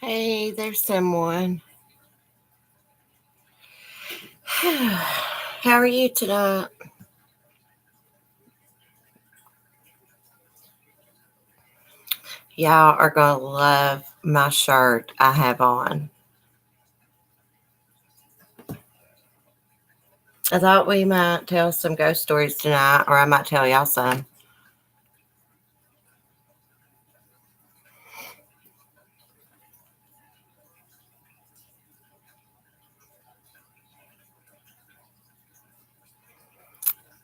Hey, there's someone. How are you tonight? Y'all are going to love my shirt I have on. I thought we might tell some ghost stories tonight, or I might tell y'all some.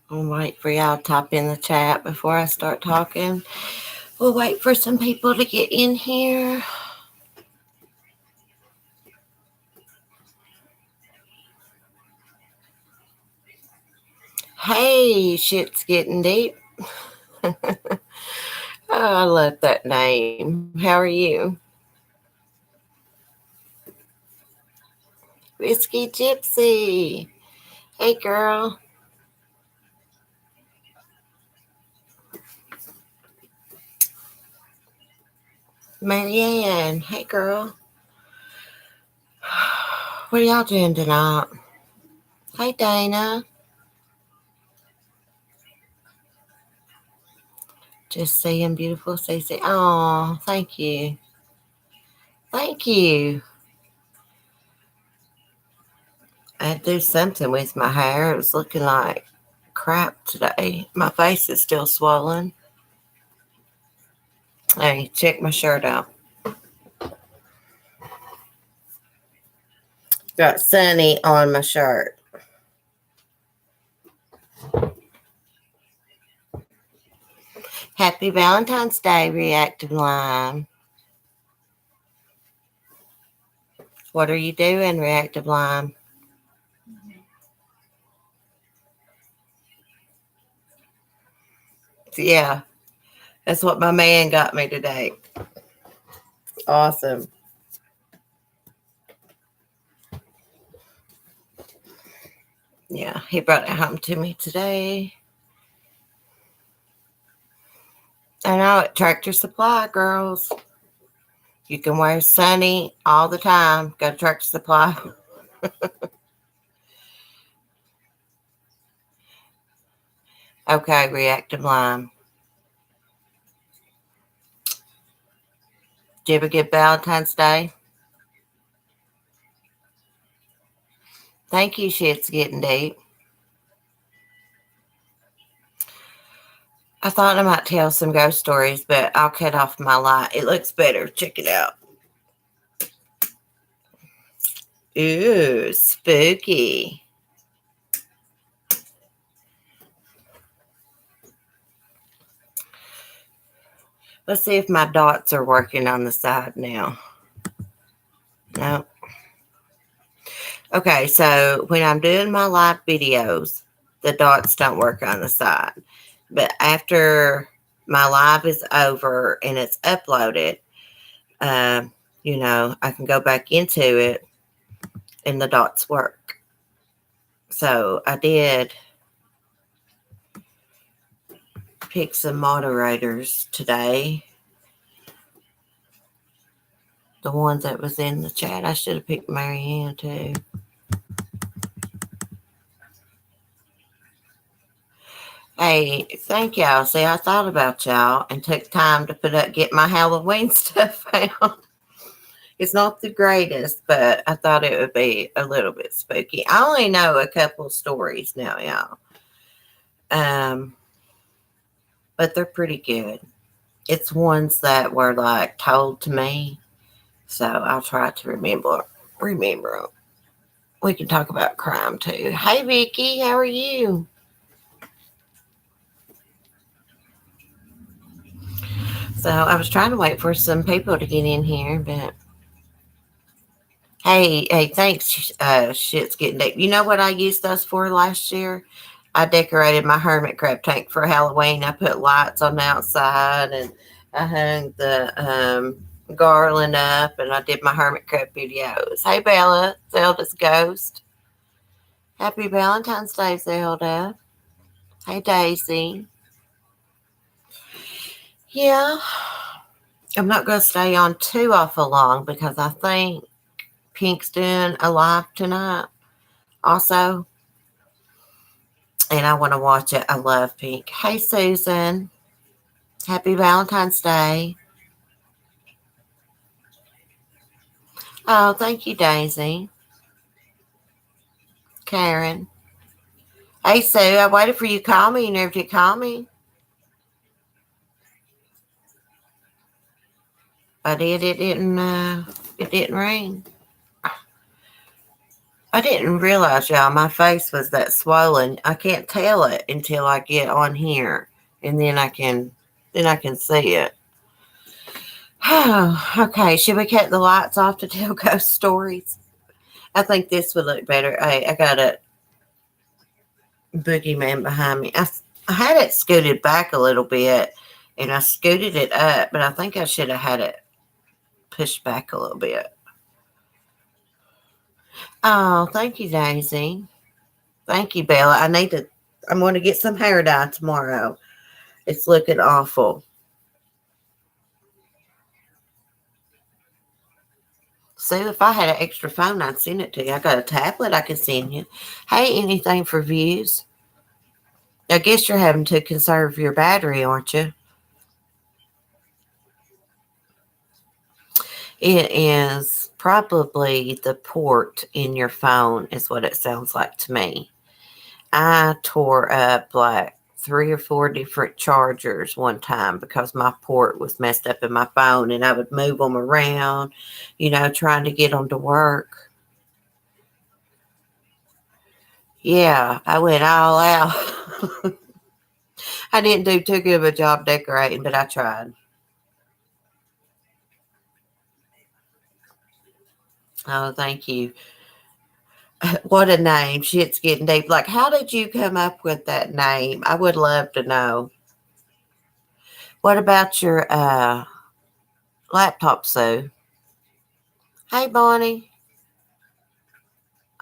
I'll wait for y'all to type in the chat before I start talking. We'll wait for some people to get in here. Hey, shit's getting deep. Oh, I love that name. How are you? Whiskey Gypsy. Hey, girl. Marianne. Hey, girl. What are y'all doing tonight? Hey, Dana. Just saying beautiful Cece. Oh, thank you. Thank you. I had to do something with my hair. It was looking like crap today. My face is still swollen. Hey, check my shirt out. Got Sunny on my shirt. Happy Valentine's Day, Reactive Lime. What are you doing, Reactive Lime? Yeah, that's what my man got me today. Awesome. Yeah, he brought it home to me today. I know at Tractor Supply, girls. You can wear Sunny all the time. Go to Tractor Supply. Okay, Reactive Lime. Did you ever get Valentine's Day? Thank you, shit's getting deep. I thought I might tell some ghost stories, but I'll cut off my light. It looks better. Check it out. Ooh, spooky. Let's see if my dots are working on the side now. No. Okay, so when I'm doing my live videos, the dots don't work on the side. But after my live is over and it's uploaded, I can go back into it and the dots work. So I did pick some moderators today. The ones that was in the chat. I should have picked Marianne too. Hey, thank y'all. See, I thought about y'all and took time to get my Halloween stuff out. It's not the greatest, but I thought it would be a little bit spooky. I only know a couple stories now, y'all. But they're pretty good. It's ones that were like told to me, so I'll try to remember them. We can talk about crime too. Hey, Vicky, how are you? So I was trying to wait for some people to get in here, but hey, thanks. Shit's getting deep. You know what I used those for last year? I decorated my hermit crab tank for Halloween. I put lights on the outside and I hung the garland up and I did my hermit crab videos. Hey, Bella, Zelda's ghost. Happy Valentine's Day, Zelda. Hey, Daisy. Yeah. I'm not going to stay on too awful long because I think Pink's doing a live tonight also, and I want to watch it. I love Pink. Hey, Susan. Happy Valentine's Day. Oh, thank you, Daisy. Karen. Hey, Sue, I waited for you to call me. You never did call me. I did. It didn't ring. I didn't realize, y'all, my face was that swollen. I can't tell it until I get on here, and then I can see it. Okay, should we cut the lights off to tell ghost stories? I think this would look better. Hey, I got a boogeyman behind me. I had it scooted back a little bit, and I scooted it up, but I think I should have had it pushed back a little bit. Oh, thank you, Daisy. Thank you, Bella. I'm going to get some hair dye tomorrow. It's looking awful. Sue, if I had an extra phone, I'd send it to you. I got a tablet I can send you. Hey, anything for views? I guess you're having to conserve your battery, aren't you? It is probably the port in your phone, is what it sounds like to me. I tore up like 3 or 4 different chargers one time because my port was messed up in my phone, and I would move them around, trying to get them to work. Yeah, I went all out. I didn't do too good of a job decorating, but I tried. Oh, thank you. What a name. Shit's getting deep. Like, how did you come up with that name? I would love to know. What about your laptop, Sue? Hey, Bonnie.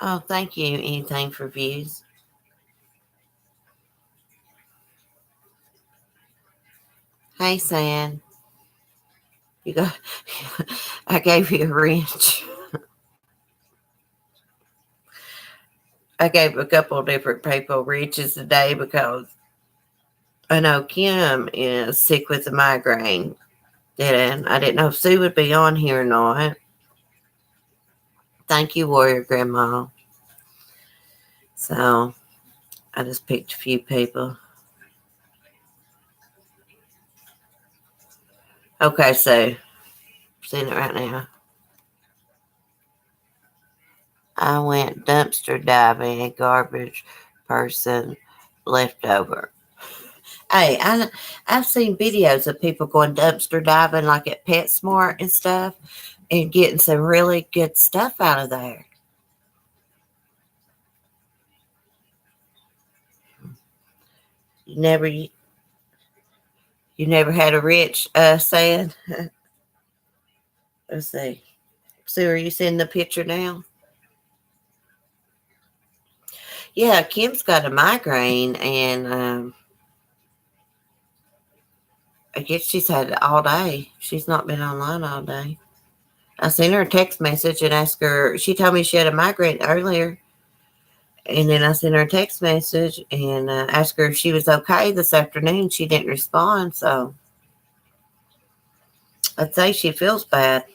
Oh, thank you. Anything for views? Hey, San. You got. I gave you a wrench. I gave a couple of different people wrenches today because I know Kim is sick with a migraine. And I didn't know if Sue would be on here or not. Thank you, Warrior Grandma. So I just picked a few people. Okay, so seeing it right now. I went dumpster diving and garbage person leftover. Hey, I've seen videos of people going dumpster diving like at PetSmart and stuff and getting some really good stuff out of there. You never you never had a rich saying. Let's see. Sue, are you seeing the picture now? Yeah, Kim's got a migraine, and I guess she's had it all day. She's not been online all day. I sent her a text message and asked her. She told me she had a migraine earlier, and then I sent her a text message and asked her if she was okay this afternoon. She didn't respond, so I'd say she feels bad.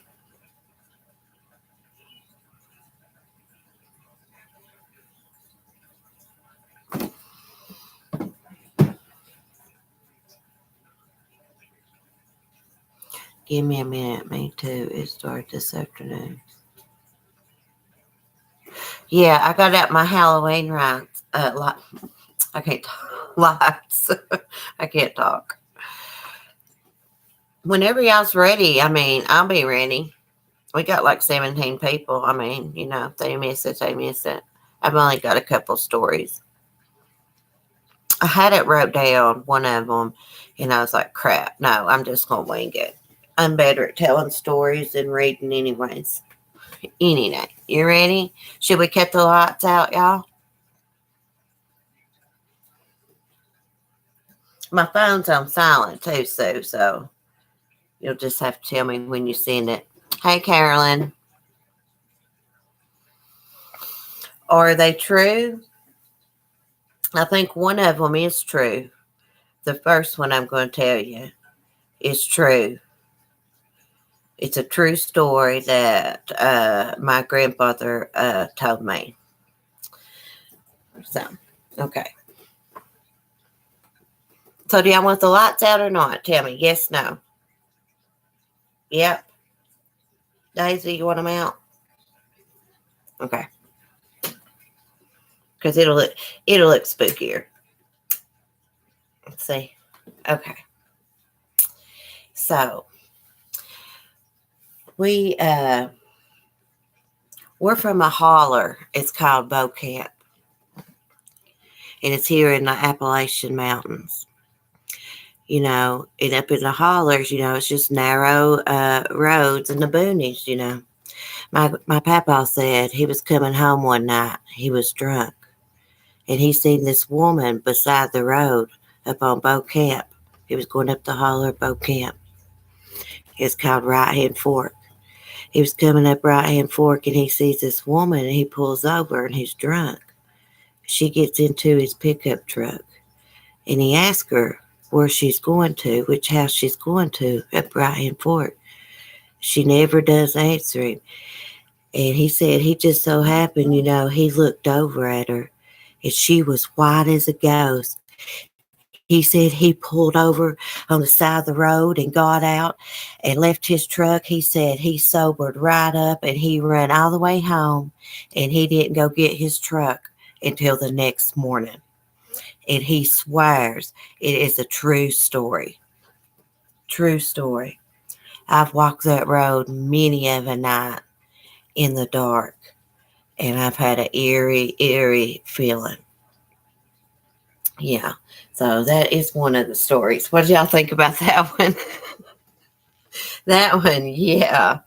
Give me a minute. Me too. It started this afternoon. Yeah, I got out my Halloween lights. I can't talk. Lights. I can't talk. Whenever y'all's ready, I mean, I'll be ready. We got like 17 people. I mean, if they miss it, they miss it. I've only got a couple stories. I had it wrote down, one of them, and I was like, crap, no, I'm just going to wing it. I'm better at telling stories than reading, anyways. Any day. You ready? Should we cut the lights out, y'all? My phone's on silent too, Sue, so You'll just have to tell me when you send it. Hey, Carolyn. Are they true? I think one of them is true. The first one I'm going to tell you is true. It's a true story that my grandfather told me. So, okay. So, do y'all want the lights out or not? Tell me. Yes, no. Yep. Daisy, you want them out? Okay. Because it'll look spookier. Let's see. Okay. So we're from a holler. It's called Bo Camp, and it's here in the Appalachian Mountains. And up in the hollers, it's just narrow roads and the boonies. My papa said he was coming home one night. He was drunk, and he seen this woman beside the road up on Bo Camp. He was going up the holler Bo Camp. It's called Right Hand Fork. He was coming up Right Hand Fork, and he sees this woman, and he pulls over, and he's drunk. She gets into his pickup truck, and he asks her where she's going to, which house she's going to up Right Hand Fork. She never does answer him. And he said he just so happened, he looked over at her, and she was white as a ghost. He said he pulled over on the side of the road and got out and left his truck. He said he sobered right up, and he ran all the way home, and he didn't go get his truck until the next morning. And he swears it is a true story. True story. I've walked that road many of a night in the dark, and I've had an eerie feeling. Yeah. So that is one of the stories. What did y'all think about that one? That one, yeah.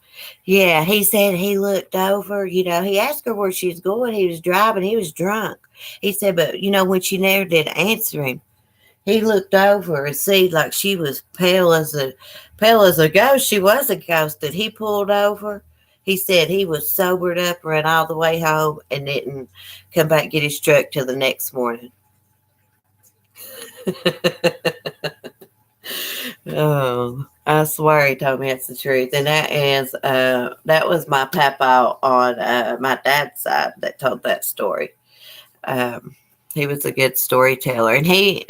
Yeah, he said he looked over, he asked her where she was going. He was driving, he was drunk. He said, but, when she never did answer him, he looked over and see like she was pale as a ghost. She was a ghost that he pulled over. He said he was sobered up, ran all the way home, and didn't come back and get his truck till the next morning. Oh, I swear he told me it's the truth. And that was my papa on my dad's side that told that story. He was a good storyteller, and he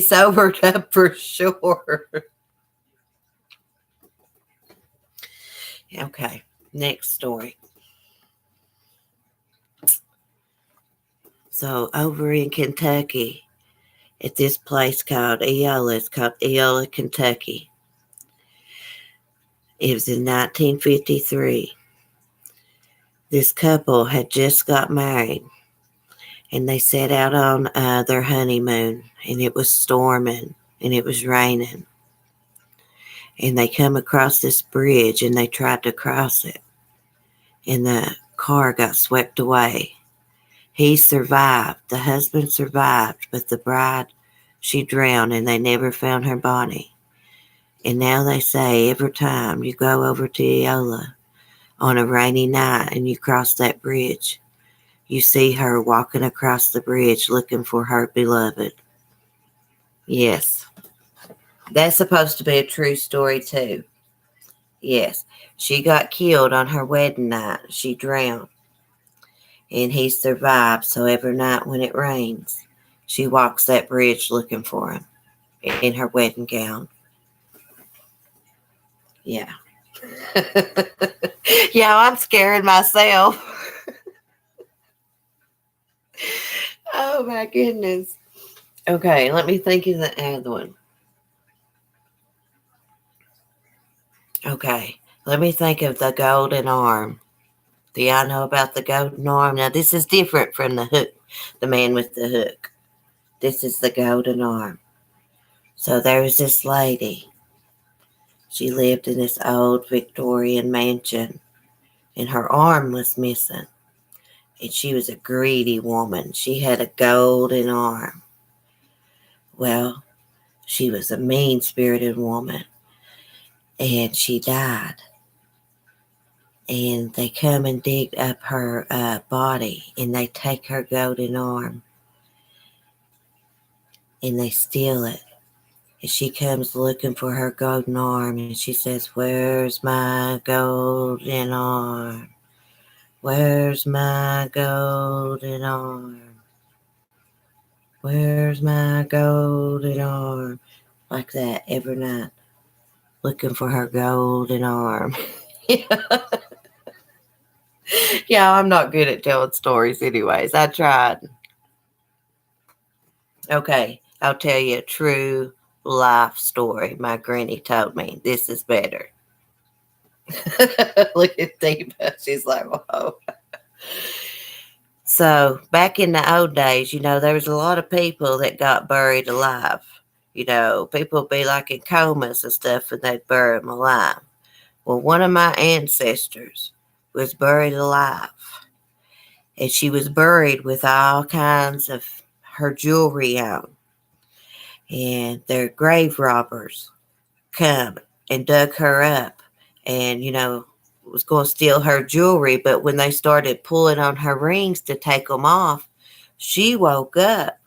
sobered up for sure. Okay, next story. So over in Kentucky, at this place called Eola. It's called Eola, Kentucky. It was in 1953. This couple had just got married, and they set out on their honeymoon, and it was storming, and it was raining. And they come across this bridge, and they tried to cross it, and the car got swept away. He survived. The husband survived, but the bride, she drowned, and they never found her body. And now they say every time you go over to Eola on a rainy night and you cross that bridge, you see her walking across the bridge looking for her beloved. Yes. That's supposed to be a true story too. Yes. She got killed on her wedding night. She drowned. And he survived. So every night when it rains, she walks that bridge looking for him in her wedding gown. Yeah. Yeah, I'm scaring myself. Oh my goodness. Okay, let me think of the other one. Okay, let me think of the golden arm. Do y'all know about the golden arm? Now, this is different from the hook, the man with the hook. This is the golden arm. So there was this lady. She lived in this old Victorian mansion, and her arm was missing. And she was a greedy woman. She had a golden arm. Well, She was a mean-spirited woman, and she died. And they come and dig up her body, and they take her golden arm, and they steal it. And she comes looking for her golden arm, and she says, "Where's my golden arm? Where's my golden arm? Where's my golden arm?" Like that every night, looking for her golden arm. Yeah, I'm not good at telling stories anyways. I tried. Okay, I'll tell you a true life story my granny told me. This is better. Look at Diva. She's like, whoa. So back in the old days, there was a lot of people that got buried alive. People would be like in comas and stuff, and they'd bury them alive. Well, one of my ancestors was buried alive, and she was buried with all kinds of her jewelry on. And their grave robbers come and dug her up and, was going to steal her jewelry. But when they started pulling on her rings to take them off, she woke up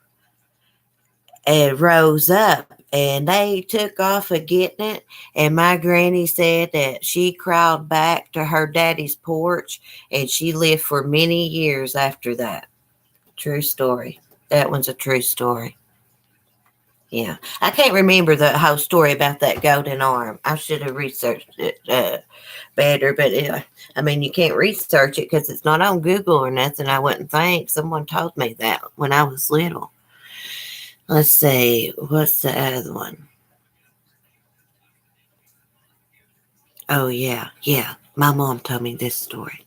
and rose up, and they took off of getting it. And my granny said that she crawled back to her daddy's porch, and she lived for many years after that. True story. That one's a true story. Yeah. I can't remember the whole story about that golden arm. I should have researched it better, but you can't research it because it's not on Google or nothing. I wouldn't think. Someone told me that when I was little. Let's see. What's the other one? Oh, yeah. Yeah. My mom told me this story.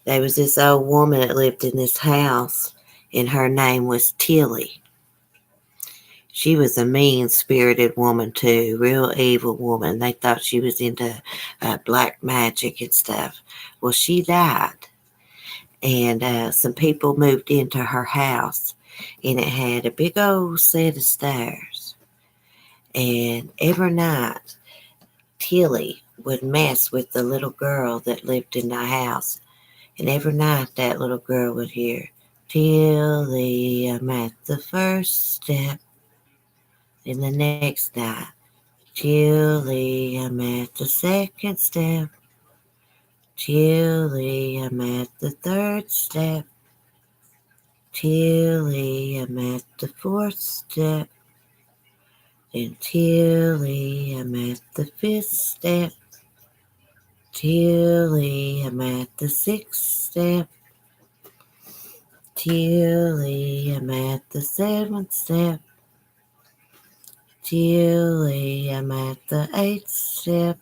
There was this old woman that lived in this house, and her name was Tilly. She was a mean-spirited woman, too. Real evil woman. They thought she was into black magic and stuff. Well, she died. And some people moved into her house. And it had a big old set of stairs. And every night, Tilly would mess with the little girl that lived in the house. And every night, that little girl would hear, "Tilly, I'm at the first step." And the next night, "Tilly, I'm at the second step. Tilly, I'm at the third step. Tilly, I'm at the fourth step. And Tilly, I'm at the fifth step. Tilly, I'm at the sixth step. Tilly, I'm at the seventh step. Tilly, I'm at the eighth step.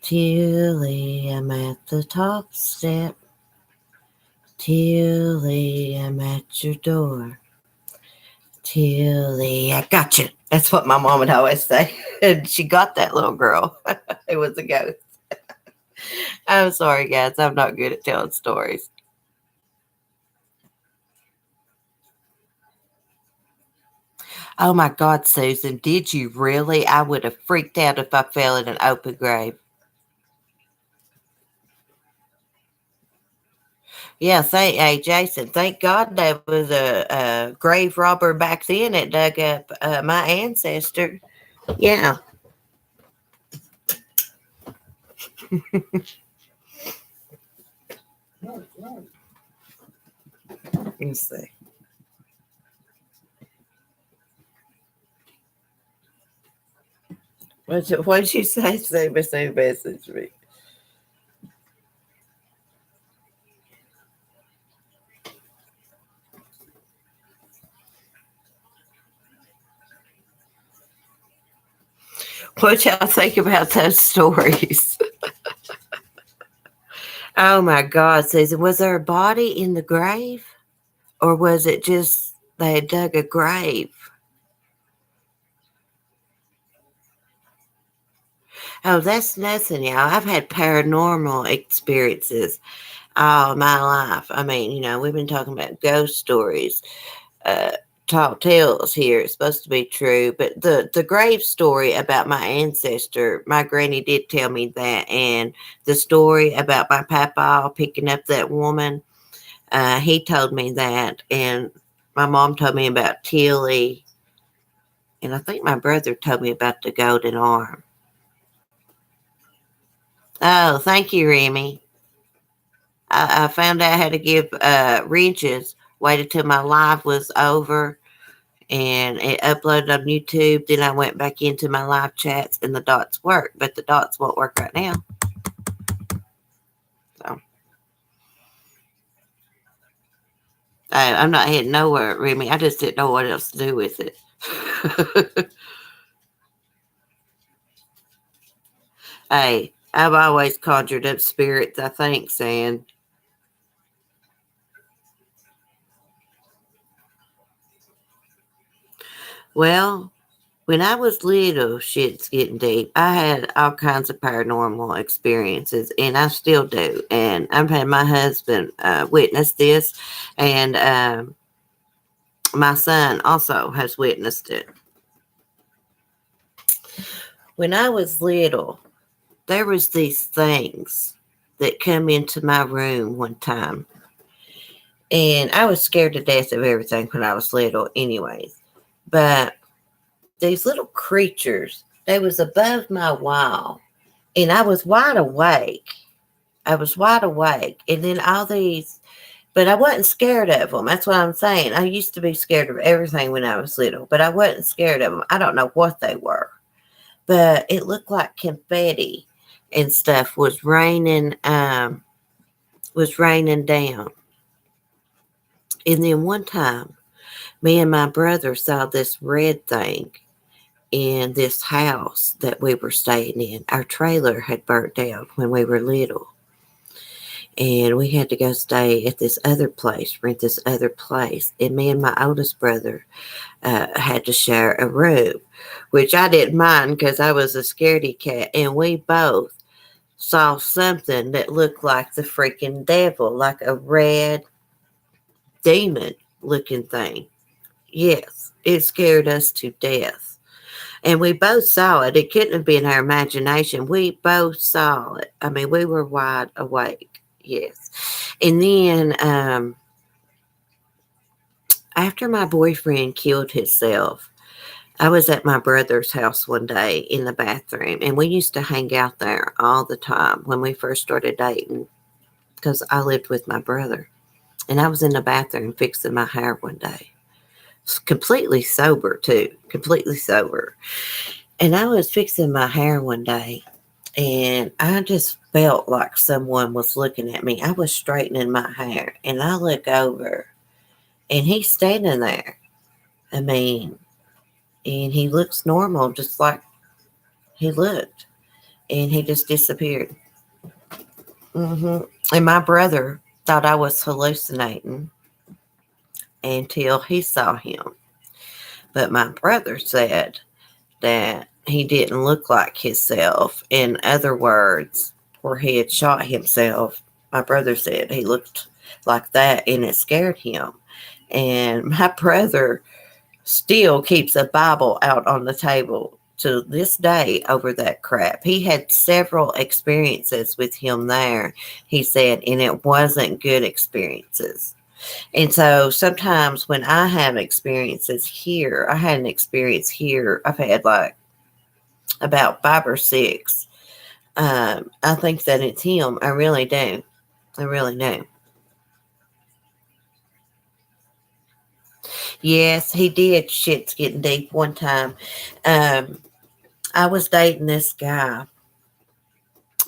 Tilly, I'm at the top step. Tilly, I'm at your door. Tilly, I got you." That's what my mom would always say. And she got that little girl. It was a ghost. I'm sorry, guys. I'm not good at telling stories. Oh my God, Susan, did you really? I would have freaked out if I fell in an open grave. Yeah, Jason, thank God there was a grave robber back then that dug up my ancestor. Yeah. Let's see. What did you say? Say message me. What y'all think about those stories? Oh my God, Susan, was there a body in the grave? Or was it just they had dug a grave? Oh, that's nothing, y'all. I've had paranormal experiences all my life. We've been talking about ghost stories, tall tales here. It's supposed to be true, but the grave story about my ancestor, my granny did tell me that, and the story about my papa picking up that woman, he told me that, and my mom told me about Tilly, and I think my brother told me about the golden arm. Oh, thank you, Remy. I found out how to give wrenches. Waited till my live was over and it uploaded on YouTube. Then I went back into my live chats and the dots work, but the dots won't work right now. So I'm not heading nowhere, Remy. I just didn't know what else to do with it. Hey, I've always conjured up spirits, I think, saying, well, when I was little, shit's getting deep. I had all kinds of paranormal experiences, and I still do. And I've had my husband witness this, and my son also has witnessed it. When I was little, there was these things that come into my room one time, and I was scared to death of everything when I was little, anyways. But these little creatures, they was above my wall, and I was wide awake. And then all these, but I wasn't scared of them. That's what I'm saying. I used to be scared of everything when I was little, but I wasn't scared of them. I don't know what they were, but it looked like confetti and stuff was raining down. And then one time, me and my brother saw this red thing in this house that we were staying in. Our trailer had burnt down when we were little. And we had to go stay at this other place, rent this other place. And me and my oldest brother had to share a room, which I didn't mind because I was a scaredy cat. And we both saw something that looked like the freaking devil, like a red demon looking thing. Yes, it scared us to death. And we both saw it. It couldn't have been our imagination. We both saw it. I mean, we were wide awake. Yes. And then after my boyfriend killed himself, I was at my brother's house one day in the bathroom, and we used to hang out there all the time when we first started dating because I lived with my brother. And I was in the bathroom fixing my hair one day. Completely sober, too. Completely sober. And I was fixing my hair one day, and I just felt like someone was looking at me. I was straightening my hair, and I look over, and he's standing there. I mean, and he looks normal, just like he looked, and he just disappeared. And my brother thought I was hallucinating until he saw him. But my brother said that he didn't look like himself. In other words, where he had shot himself, my brother said he looked like that and it scared him. And my brother still keeps a Bible out on the table to this day over that crap. He had several experiences with him there, he said, and it wasn't good experiences. And so sometimes when I have experiences here, I had an experience here. I've had like about 5 or 6. I think that it's him. I really do. I really do. Yes, he did. Shit's getting deep one time. I was dating this guy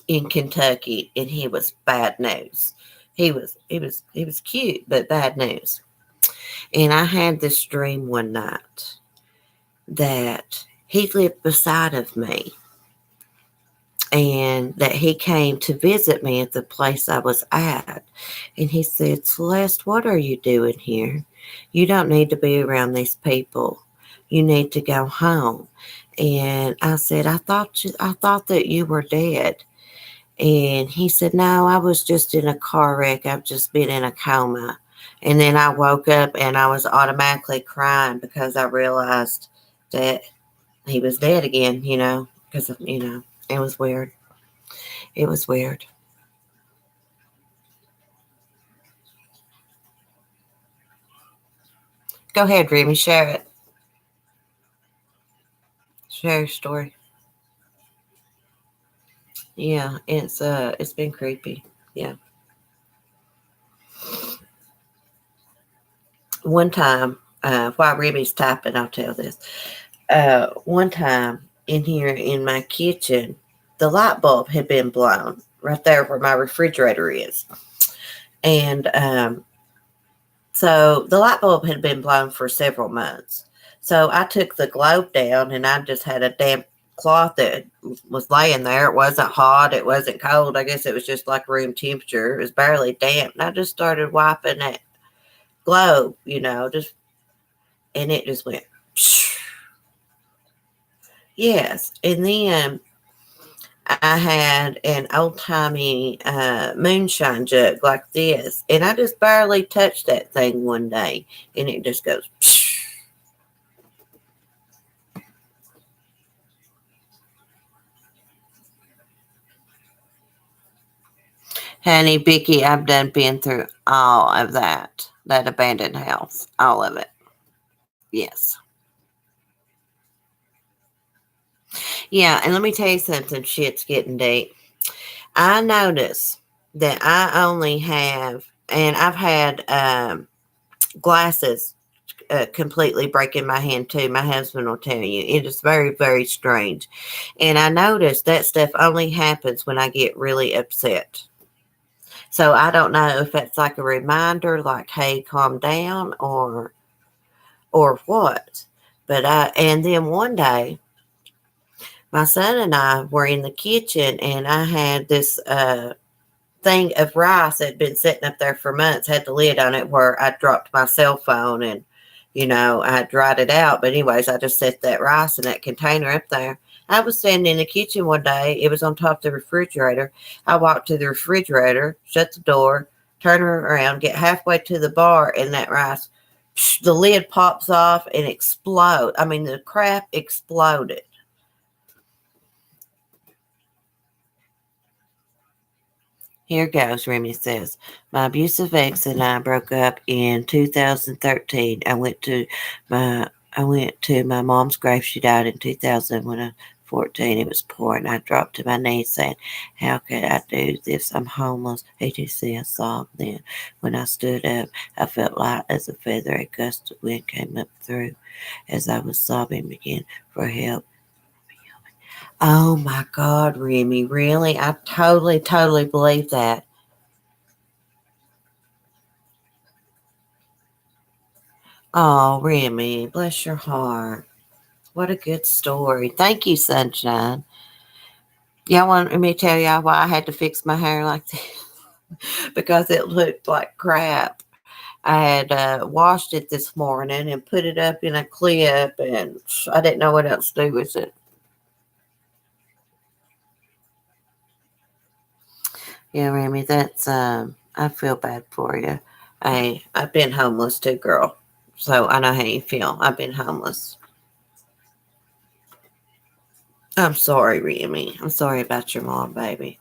in Kentucky, and he was bad news. He was cute, but bad news. And I had this dream one night that he lived beside of me and that he came to visit me at the place I was at. And he said, Celeste, what are you doing here? You don't need to be around these people. You need to go home. And I said, I thought that you were dead. And he said, no, I was just in a car wreck. I've just been in a coma. And then I woke up and I was automatically crying because I realized that he was dead again, because, it was weird. It was weird. Go ahead, Remy, share it. Share your story. Yeah, it's been creepy. Yeah. One time, while Remy's typing, I'll tell this. One time in here in my kitchen, the light bulb had been blown right there where my refrigerator is. And so the light bulb had been blown for several months. So I took the globe down and I just had a damp cloth that was laying there. It wasn't hot, it wasn't cold. I guess it was just like room temperature. It was barely damp. And I just started wiping that globe, and it just went, psh. Yes. And then I had an old timey moonshine jug like this, and I just barely touched that thing one day, and it just goes, psh. Honey, Vicky, I've done been through all of that abandoned house, all of it. Yes. Yeah, and let me tell you something, shit's getting deep. I notice that I only have, and I've had glasses completely breaking my hand too. My husband will tell you. It is very, very strange. And I notice that stuff only happens when I get really upset. So I don't know if that's like a reminder, like, hey, calm down or what. But and then one day my son and I were in the kitchen and I had this thing of rice that had been sitting up there for months, had the lid on it where I dropped my cell phone and, I dried it out. But anyways, I just set that rice in that container up there. I was standing in the kitchen one day. It was on top of the refrigerator. I walked to the refrigerator, shut the door, turn around, get halfway to the bar, and that rice, the lid pops off and explodes. I mean, the crap exploded. Here goes, Remy says. My abusive ex and I broke up in 2013. I went to my mom's grave. She died in 2000 when I was 14. It was pouring. I dropped to my knees saying, how could I do this? I'm homeless. ATC, I sobbed then. When I stood up, I felt light as a feather. A gust of wind came up through as I was sobbing again for help. Oh my God, Remy, really? I totally, totally believe that. Oh, Remy, bless your heart. What a good story. Thank you, Sunshine. Y'all want me to tell y'all why I had to fix my hair like this? Because it looked like crap. I had washed it this morning and put it up in a clip, and I didn't know what else to do with it. Yeah, Remy, that's I feel bad for you. I've been homeless too, girl. So I know how you feel. I've been homeless. I'm sorry, Remy. I'm sorry about your mom, baby.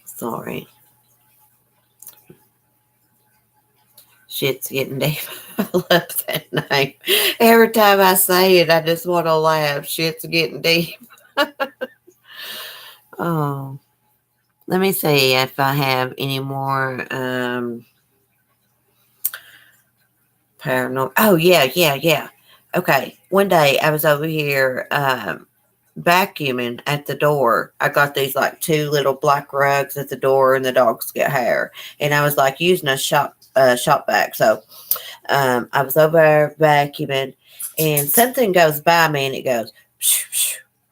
Sorry. Shit's getting deep. I love that name. Every time I say it, I just want to laugh. Shit's getting deep. Oh, let me see if I have any more paranormal. Oh, yeah. Okay. One day I was over here vacuuming at the door. I got these like two little black rugs at the door, and the dogs get hair. And I was like using a shop vac. So I was over there vacuuming, and something goes by me, and it goes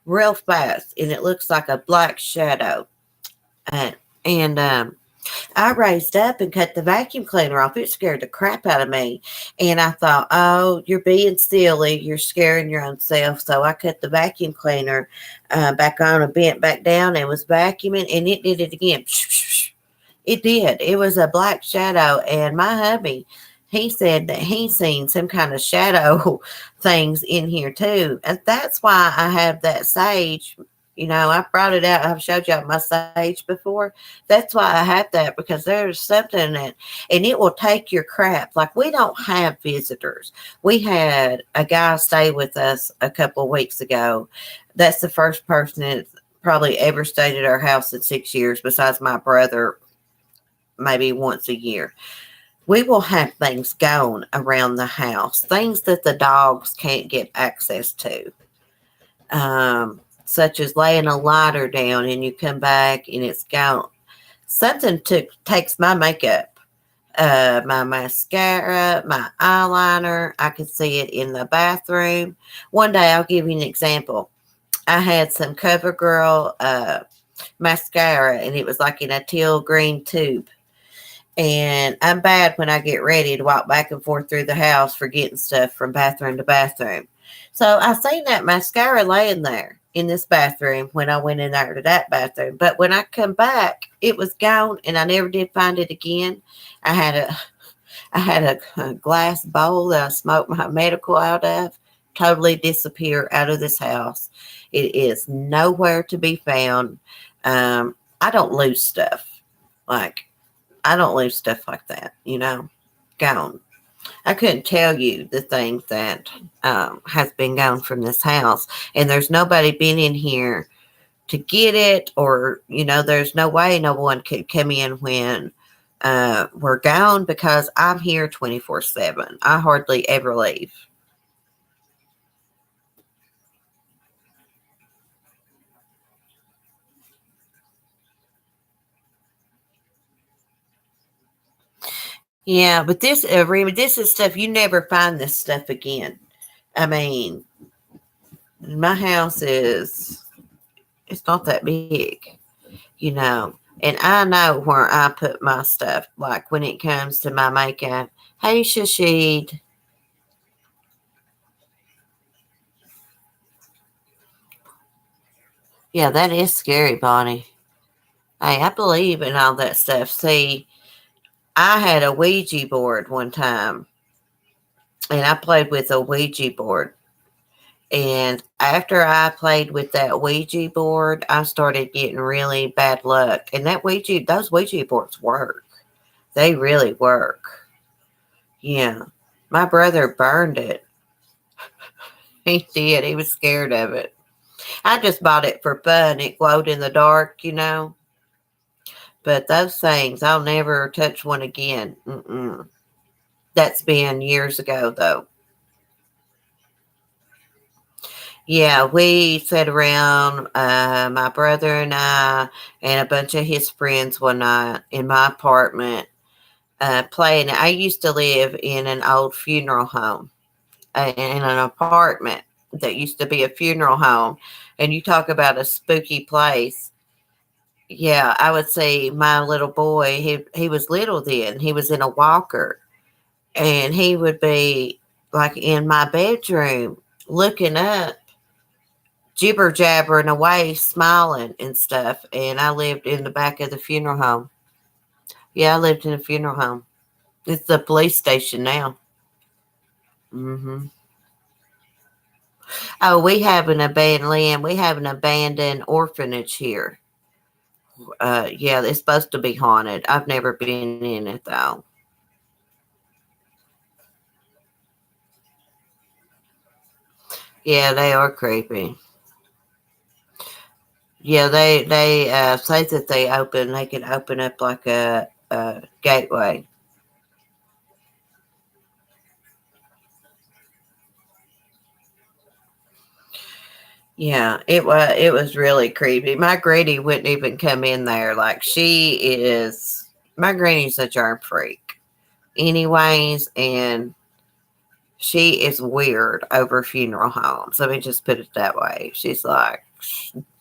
real fast, and it looks like a black shadow. And I raised up and cut the vacuum cleaner off. It scared the crap out of me. And I thought, oh, you're being silly. You're scaring your own self. So I cut the vacuum cleaner back on and bent back down and was vacuuming, and it did it again. It did. It was a black shadow, and my hubby, he said that he seen some kind of shadow things in here too, and that's why I have that sage. You know, I brought it out. I've showed y'all my sage before. That's why I have that, because there's something that, and it will take your crap. Like, we don't have visitors. We had a guy stay with us a couple of weeks ago. That's the first person that probably ever stayed at our house in 6 years, besides my brother, maybe once a year. We will have things going around the house, things that the dogs can't get access to, such as laying a lighter down and you come back and it's gone. Something takes my makeup, my mascara, my eyeliner. I can see it in the bathroom. One day, I'll give you an example. I had some CoverGirl mascara, and it was like in a teal green tube. And I'm bad when I get ready to walk back and forth through the house, forgetting stuff from bathroom to bathroom. So I seen that mascara laying there in this bathroom when I went in there to that bathroom. But when I come back, it was gone, and I never did find it again. I had a a glass bowl that I smoked my medical out of. Totally disappear out of this house. It is nowhere to be found. I don't lose stuff. Like, I don't lose stuff like that, you know, gone. I couldn't tell you the things that has been gone from this house, and there's nobody been in here to get it, or there's no way no one could come in when we're gone, because I'm here 24/7. I hardly ever leave. Yeah, but Reba, this is stuff you never find this stuff again. I mean, my house it's not that big, and I know where I put my stuff. Like when it comes to my makeup. Hey, Shashid. Yeah, that is scary, Bonnie. Hey, I believe in all that stuff. See, I had a Ouija board one time, and I played with a Ouija board. And after I played with that Ouija board, I started getting really bad luck. And those Ouija boards work. They really work. Yeah. My brother burned it. He did. He was scared of it. I just bought it for fun. It glowed in the dark. But those things, I'll never touch one again. Mm-mm. That's been years ago, though. Yeah, we sat around, my brother and I, and a bunch of his friends one night in my apartment, playing. I used to live in an old funeral home, in an apartment that used to be a funeral home. And you talk about a spooky place. Yeah, I would see my little boy. He was little then. He was in a walker, and he would be like in my bedroom looking up, jibber jabbering away, smiling and stuff. And I lived in the back of the funeral home. Yeah, I lived in a funeral home. It's the police station now. Hmm. Oh, we have an abandoned orphanage here. Yeah, it's supposed to be haunted. I've never been in it though. Yeah, they are creepy. Yeah, they say that they can open up like a gateway. Yeah, it was really creepy. My granny wouldn't even come in there. Like, my granny's a germ freak, anyways, and she is weird over funeral homes. Let me just put it that way. She's like,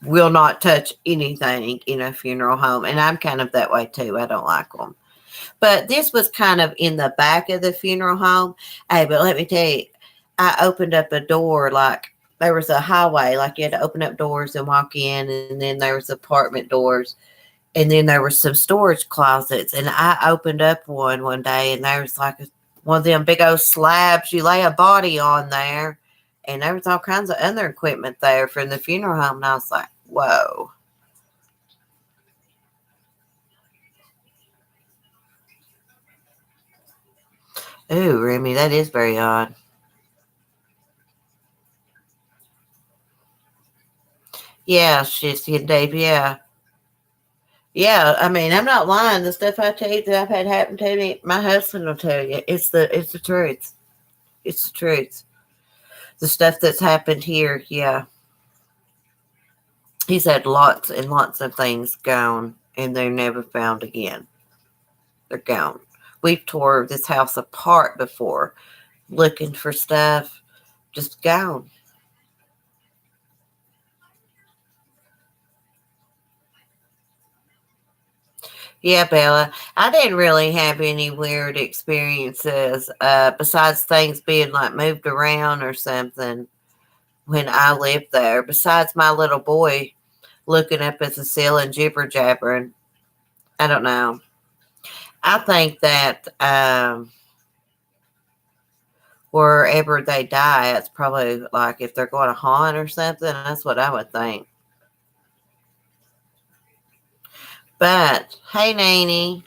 will not touch anything in a funeral home, and I'm kind of that way too. I don't like them. But this was kind of in the back of the funeral home. Hey, but let me tell you, I opened up a door, like there was a highway, like you had to open up doors and walk in, and then there was apartment doors. And then there were some storage closets, and I opened up one day, and there was like one of them big old slabs you lay a body on there, and there was all kinds of other equipment there from the funeral home, and I was like, whoa. Ooh, Remy, that is very odd. Yeah, she's Dave, yeah. Yeah, I mean, I'm not lying. The stuff I tell you that I've had happen to me, my husband will tell you. It's the truth. It's the truth. The stuff that's happened here, yeah. He's had lots and lots of things gone, and they're never found again. They're gone. We've tore this house apart before, looking for stuff, just gone. Yeah, Bella. I didn't really have any weird experiences, besides things being like moved around or something when I lived there. Besides my little boy looking up at the ceiling, jibber jabbering. I don't know. I think that wherever they die, it's probably like if they're going to haunt or something. That's what I would think. But hey, Nanny.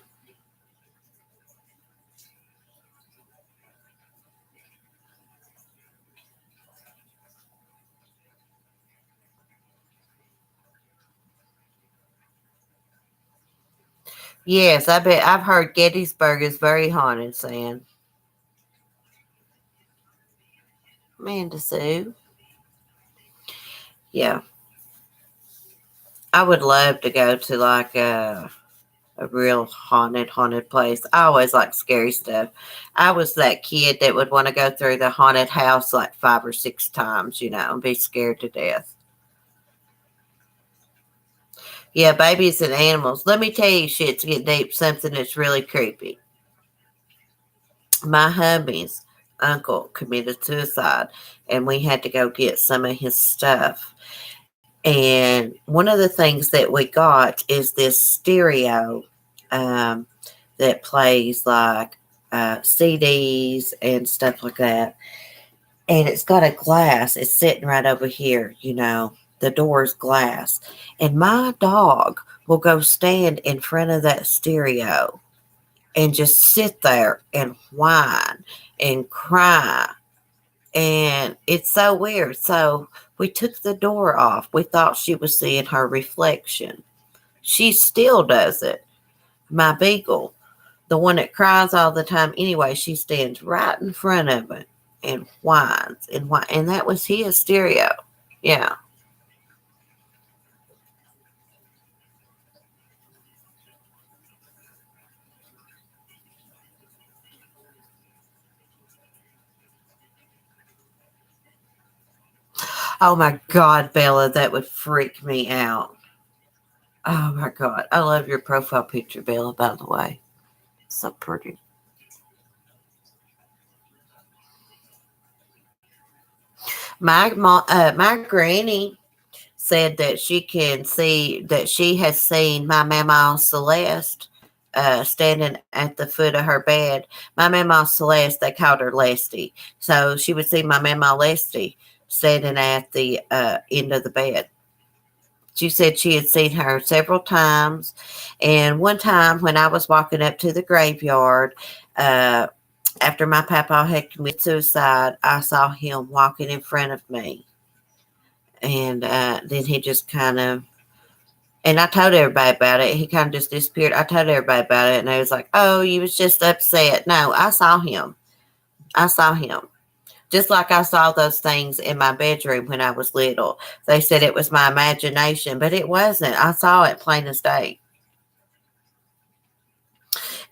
Yes, I bet I've heard Gettysburg is very haunted, saying Amanda Sue. Yeah, I would love to go to like a real haunted place. I always like scary stuff. I was that kid that would want to go through the haunted house like 5 or 6 times, and be scared to death. Yeah, babies and animals. Let me tell you, shit's get deep. Something that's really creepy. My hubby's uncle committed suicide, and we had to go get some of his stuff. And one of the things that we got is this stereo um, that plays like CDs and stuff like that. And it's got a glass. It's sitting right over here, the door's glass. And my dog will go stand in front of that stereo and just sit there and whine and cry. And it's so weird. So we took the door off. We thought she was seeing her reflection. She still does it. My beagle, the one that cries all the time anyway, she stands right in front of it and whines and whines. And that was his stereo. Yeah. Oh my God, Bella, that would freak me out. Oh my God. I love your profile picture, Bella, by the way. So pretty. My granny said that she has seen my Mama Celeste standing at the foot of her bed. My Mama Celeste, they called her Lesty. So she would see my Mama Lesty standing at the end of the bed. She said she had seen her several times. And one time when I was walking up to the graveyard, uh, after my papa had committed suicide, I saw him walking in front of me. And then he just kind of, and I told everybody about it. He kind of just disappeared. I told everybody about it, and they was like, "Oh, you was just upset." No, I saw him. I saw him. Just like I saw those things in my bedroom when I was little. They said it was my imagination, but it wasn't. I saw it plain as day.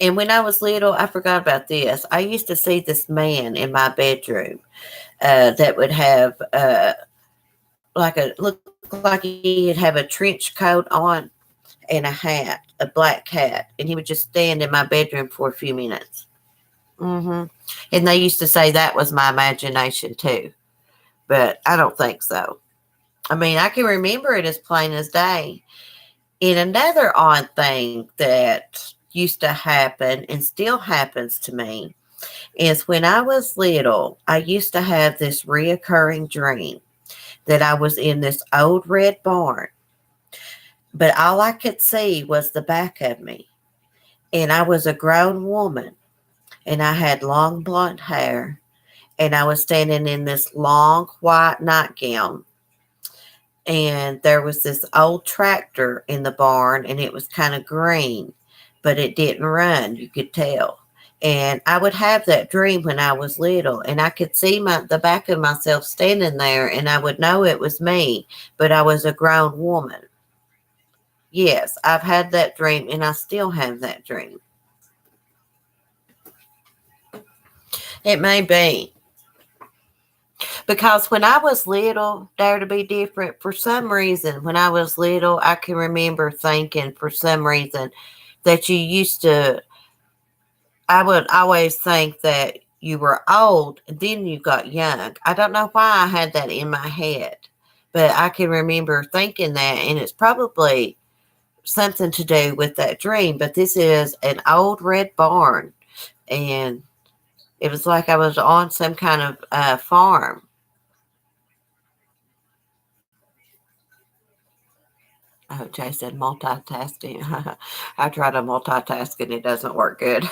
And when I was little, I forgot about this. I used to see this man in my bedroom that would have look like he'd have a trench coat on and a hat, a black hat, and he would just stand in my bedroom for a few minutes. And they used to say that was my imagination too, but I don't think so. I mean, I can remember it as plain as day. And another odd thing that used to happen and still happens to me is when I was little, I used to have this reoccurring dream that I was in this old red barn, but all I could see was the back of me. And I was a grown woman, and I had long blonde hair, and I was standing in this long white nightgown. And there was this old tractor in the barn, and it was kind of green, but it didn't run, you could tell. And I would have that dream when I was little, and I could see the back of myself standing there, and I would know it was me, but I was a grown woman. Yes, I've had that dream, and I still have that dream. It may be. Because when I was little, Dare to Be Different, for some reason, when I was little, I can remember thinking for some reason that you used to, I would always think that you were old and then you got young. I don't know why I had that in my head, but I can remember thinking that, and it's probably something to do with that dream. But this is an old red barn, and it was like I was on some kind of farm. Oh, Jay said multitasking. I try to multitask and it doesn't work good.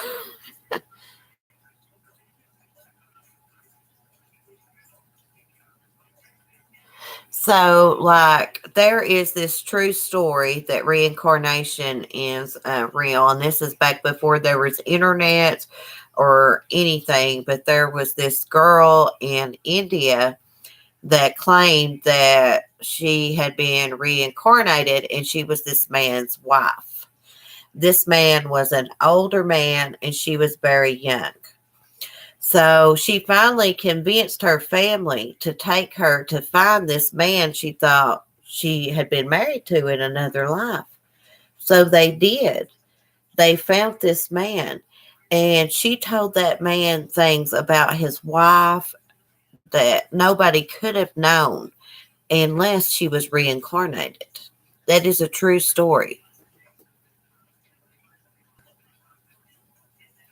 So, like, there is this true story that reincarnation is real, and this is back before there was internet or anything. But there was this girl in India that claimed that she had been reincarnated and she was this man's wife. This man was an older man and she was very young. So she finally convinced her family to take her to find this man she thought she had been married to in another life. So they did. They found this man, and she told that man things about his wife that nobody could have known unless she was reincarnated. That is a true story.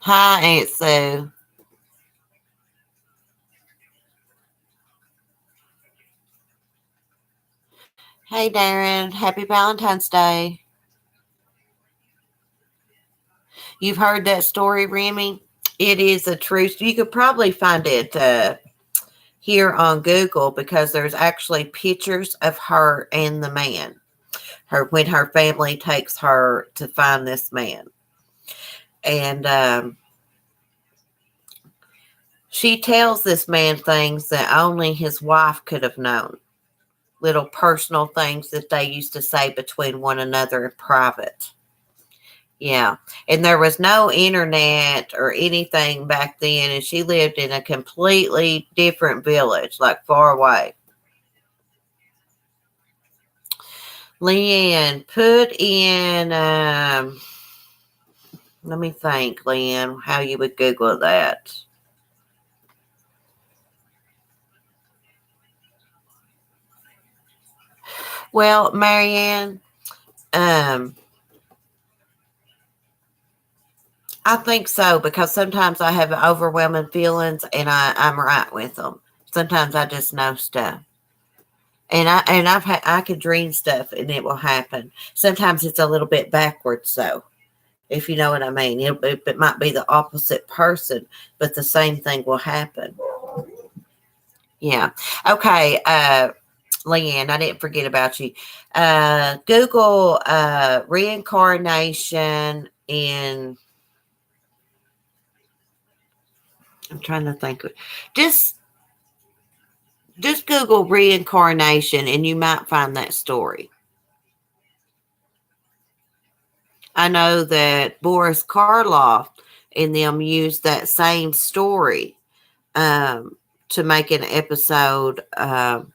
Hi, Aunt Sue. Hey, Darren. Happy Valentine's Day. You've heard that story, Remy? It is a true. You could probably find it here on Google because there's actually pictures of her and the man. Her when her family takes her to find this man, and she tells this man things that only his wife could have known. Little personal things that they used to say between one another in private. Yeah. And there was no internet or anything back then. And she lived in a completely different village, like far away. Leanne, put in, let me think, Leanne, how you would Google that. Well, Marianne, um, I think so because sometimes I have overwhelming feelings and I'm right with them. Sometimes I just know stuff. I could dream stuff and it will happen. Sometimes it's a little bit backwards though, if you know what I mean. It might be the opposite person, but the same thing will happen. Yeah. Okay. Leanne, I didn't forget about you. Google reincarnation in. I'm trying to think. Just just Google reincarnation, and you might find that story. I know that Boris Karloff and them used that same story um, to make an episode of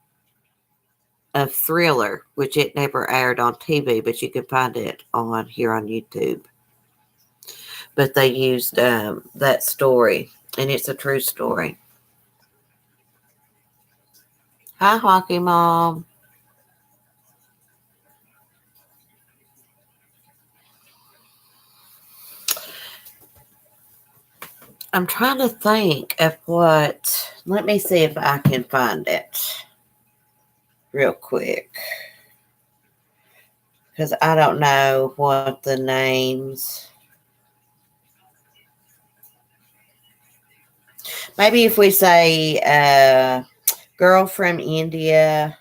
Thriller, which it never aired on TV, but you can find it on here on YouTube. But they used that story, and it's a true story. Hi, Hockey Mom. I'm trying to think of what. Let me see if I can find it real quick. Because I don't know what the names. Maybe if we say girl from India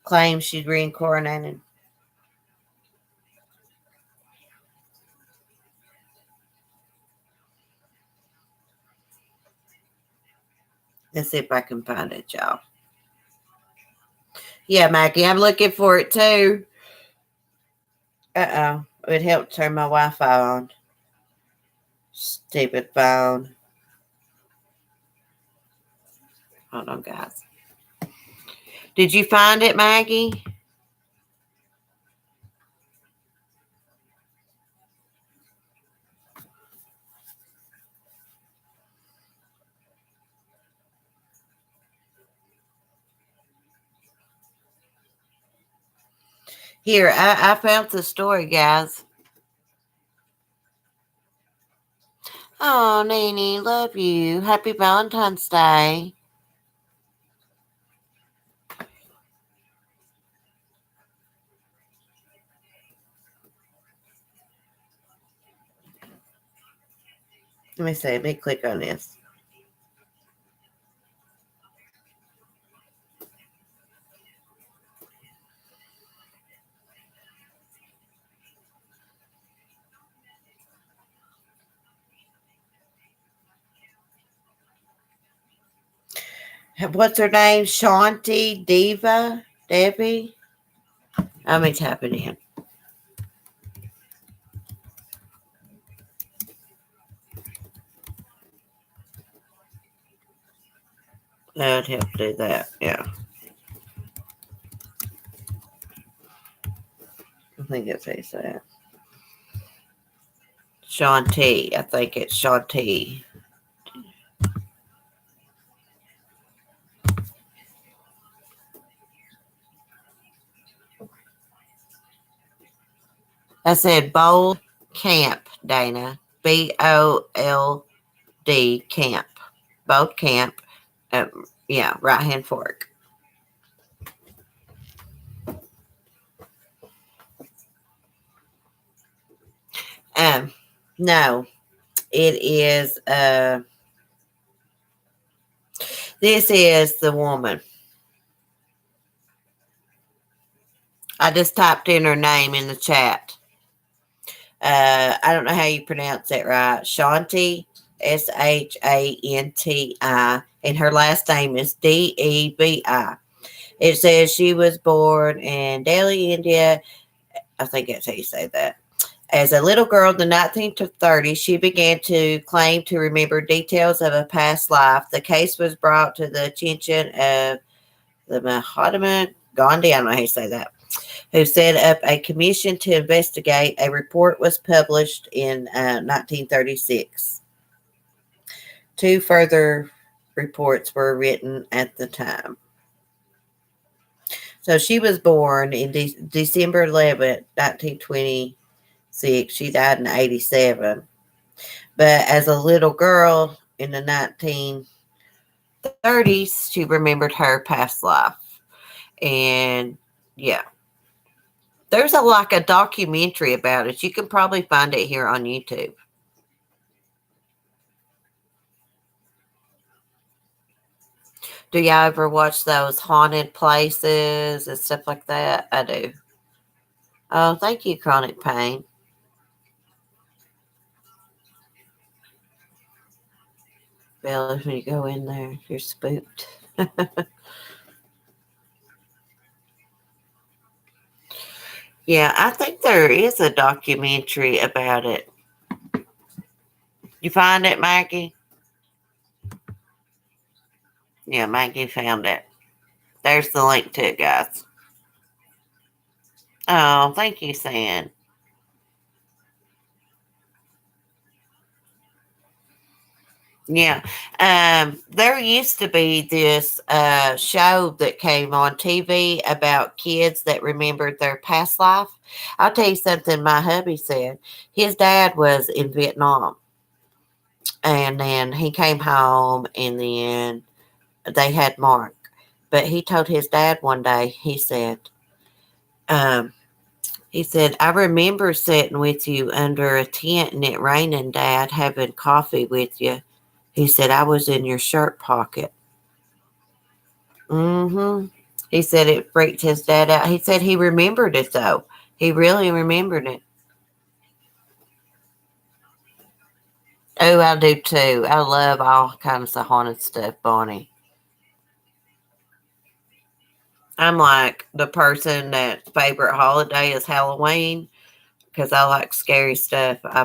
claims she's reincarnated. Let's see if I can find it, y'all. Yeah, Maggie, I'm looking for it too. Uh-oh. It helped turn my Wi-Fi on. Stupid phone. Hold on, guys. Did you find it, Maggie? Here, I found the story, guys. Oh, Nene, love you. Happy Valentine's Day. Let me see. Let me click on this. What's her name? Shanti Diva? Debbie? Let me tap it in. That would help do that. Yeah. I think it says that. Shanti. I think it's Shanti. I said Bold Camp, Dana. BOLD Camp. Bold Camp. Yeah, Right Hand Fork. No, it is. This is the woman. I just typed in her name in the chat. I don't know how you pronounce that right. Shanti, Shanti, and her last name is Debi. It says she was born in Delhi, India. I think that's how you say that. As a little girl in the 1930s, she began to claim to remember details of a past life. The case was brought to the attention of the Mahatma Gandhi. I don't know how you say that, who set up a commission to investigate. A report was published in 1936. Two further reports were written at the time. So she was born in December 11th, 1926. She died in 87. But as a little girl in the 1930s, she remembered her past life. And yeah. There's like a documentary about it. You can probably find it here on YouTube. Do y'all ever watch those haunted places and stuff like that? I do. Oh, thank you, Chronic Pain. Bill, if you go in there, you're spooked. Yeah, I think there is a documentary about it. You find it, Maggie? Yeah, Maggie found it. There's the link to it, guys. Oh, thank you, San. Yeah. There used to be this show that came on TV about kids that remembered their past life. I'll tell you something my hubby said. His dad was in Vietnam. And then he came home, and then they had Mark. But he told his dad one day, um, he said, I remember sitting with you under a tent and it raining, Dad, having coffee with you. He said, I was in your shirt pocket. Mm-hmm. He said it freaked his dad out. He said he remembered it, though. He really remembered it. Oh, I do too. I love all kinds of haunted stuff, Bonnie. I'm like the person that favorite holiday is Halloween because I like scary stuff. I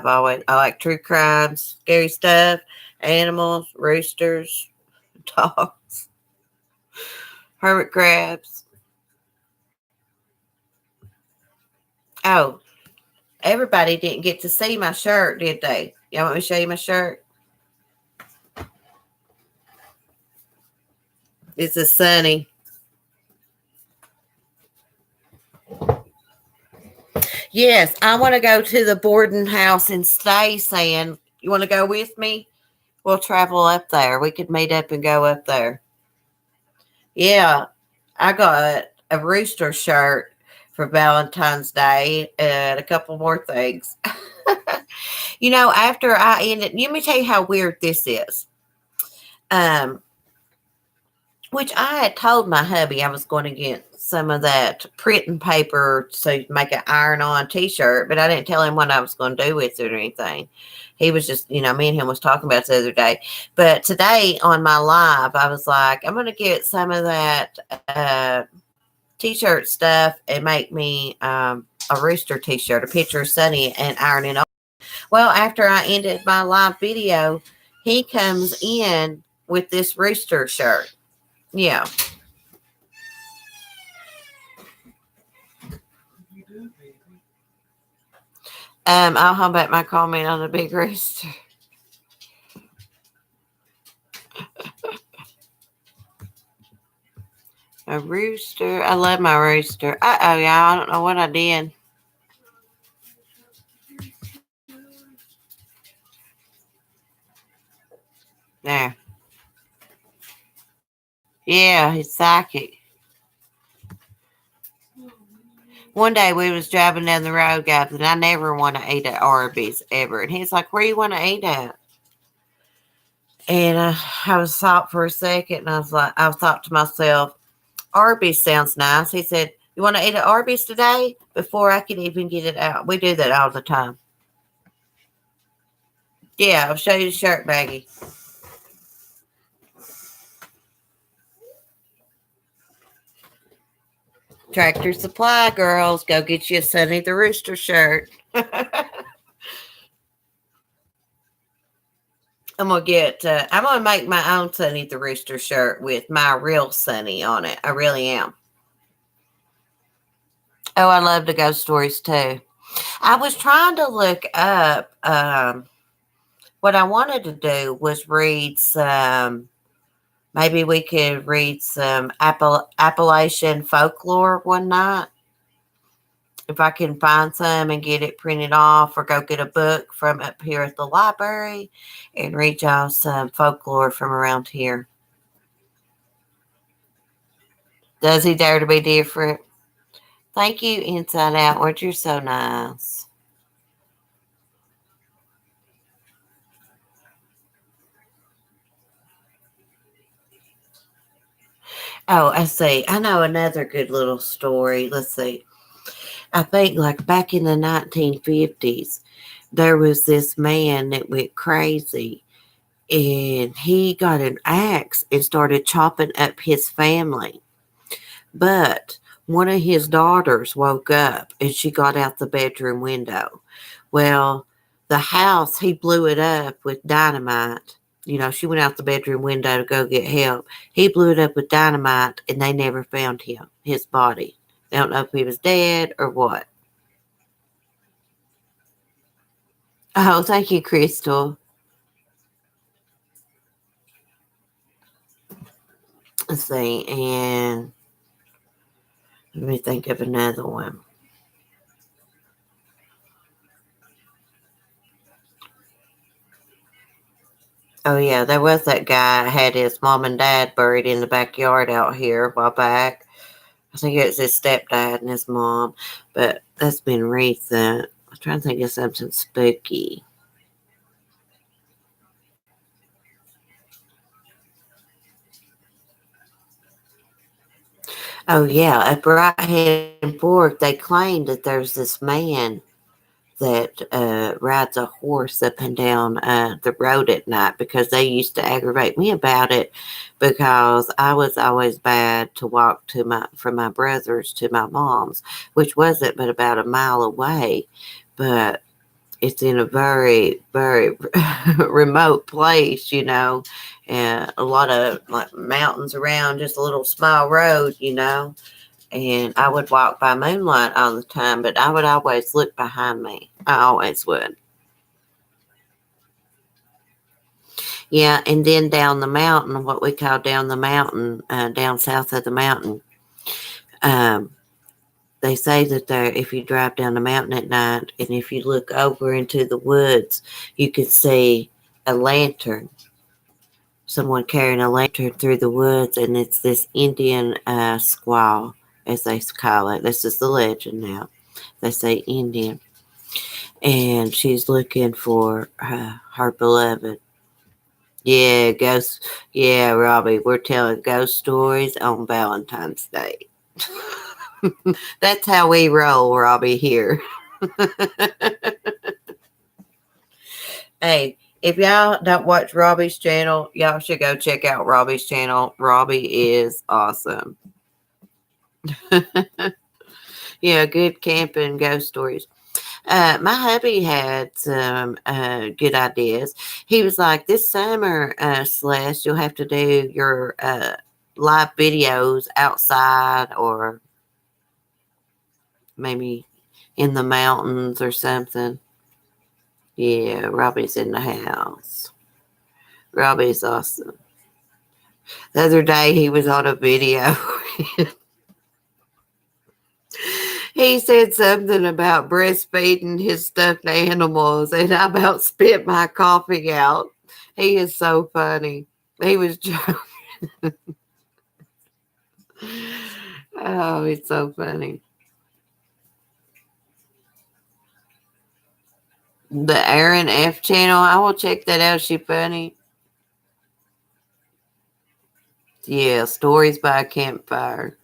like true crime, scary stuff, animals, roosters, dogs, hermit crabs. Oh, everybody didn't get to see my shirt, did they? Y'all want me to show you my shirt? This is Sunny. Yes, I want to go to the boarding house and stay, saying, you want to go with me? We'll travel up there. We could meet up and go up there. Yeah, I got a rooster shirt for Valentine's Day and a couple more things. After I ended, let me tell you how weird this is. Um, which I had told my hubby I was going to get some of that printing paper to make an iron-on T-shirt, but I didn't tell him what I was going to do with it or anything. He was just, me and him was talking about it the other day. But today on my live, I was like, I'm going to get some of that T-shirt stuff and make me a rooster T-shirt, a picture of Sunny, and iron it on. Well, after I ended my live video, he comes in with this rooster shirt. Yeah. I'll hold back my comment on the big rooster. A rooster. I love my rooster. Uh-oh, y'all. I don't know what I did. There. Yeah, he's psychic. One day we was driving down the road, guys, and I never want to eat at Arby's ever. And he's like, where you want to eat at? And I was thought for a second, and I thought to myself, Arby's sounds nice. He said, you want to eat at Arby's today? Before I could even get it out. We do that all the time. Yeah, I'll show you the shirt baggie. Tractor Supply, girls. Go get you a Sunny the Rooster shirt. I'm gonna make my own Sunny the Rooster shirt with my real Sunny on it. I really am. Oh, I love the ghost stories too. I was trying to look up. What I wanted to do was read some. Maybe we could read some Appalachian folklore one night. If I can find some and get it printed off, or go get a book from up here at the library and read y'all some folklore from around here. Does he dare to be different? Thank you, Inside Outward. You're so nice. Oh, I see. I know another good little story. Let's see. I think like back in the 1950s, there was this man that went crazy, and he got an axe and started chopping up his family. But one of his daughters woke up and she got out the bedroom window. Well, the house, he blew it up with dynamite. She went out the bedroom window to go get help. He blew it up with dynamite, and they never found his body. They don't know if he was dead or what. Oh, thank you, Crystal. Let's see. And let me think of another one. Oh yeah, there was that guy had his mom and dad buried in the backyard out here a while back. I think it was his stepdad and his mom, but that's been recent. I'm trying to think of something spooky. Oh yeah, up right here in Fork, they claim that there's this man that rides a horse up and down the road at night because they used to aggravate me about it because I was always bad to walk to my from my brother's to my mom's, which wasn't but about a mile away, but it's in a very very remote place, and a lot of like mountains around, just a little small road. And I would walk by moonlight all the time, but I would always look behind me. I always would. Yeah, and then down the mountain, what we call down the mountain, down south of the mountain, um, they say that there, if you drive down the mountain at night and if you look over into the woods, you could see a lantern, someone carrying a lantern through the woods, and it's this Indian squaw, as they call it. This is the legend now. They say Indian, and she's looking for her beloved. Yeah, ghost. Yeah, Robbie, we're telling ghost stories on Valentine's Day. That's how we roll, Robbie, here. Hey, if y'all don't watch Robbie's channel, y'all should go check out Robbie's channel. Robbie is awesome. Yeah, good camping ghost stories. My hubby had some good ideas. He was like, "This summer, Celeste, you'll have to do your live videos outside or maybe in the mountains or something." Yeah, Robbie's in the house. Robbie's awesome. The other day, he was on a video. He said something about breastfeeding his stuffed animals, and I about spit my coffee out. He is so funny. He was joking. Oh, it's so funny. The Aaron F channel, I will check that out. She funny. Yeah, stories by a campfire.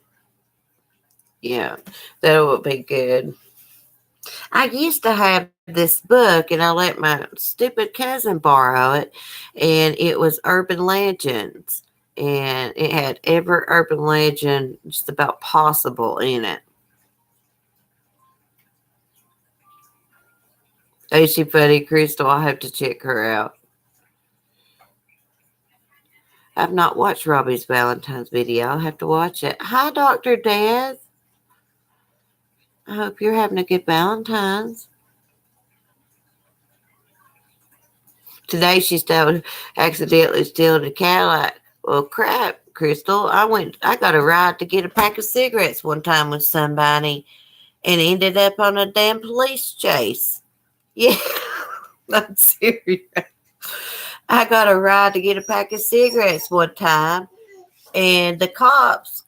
Yeah, that would be good. I used to have this book, and I let my stupid cousin borrow it, and it was Urban Legends, and it had every urban legend just about possible in it. Is she funny, Crystal? I have to check her out. I've not watched Robbie's Valentine's video. I'll have to watch it. Hi, Dr. Dad. I hope you're having a good Valentine's. Today she accidentally stealing a Cadillac. Well, crap, Crystal. I got a ride to get a pack of cigarettes one time with somebody and ended up on a damn police chase. Yeah, I'm serious. I got a ride to get a pack of cigarettes one time, and the cops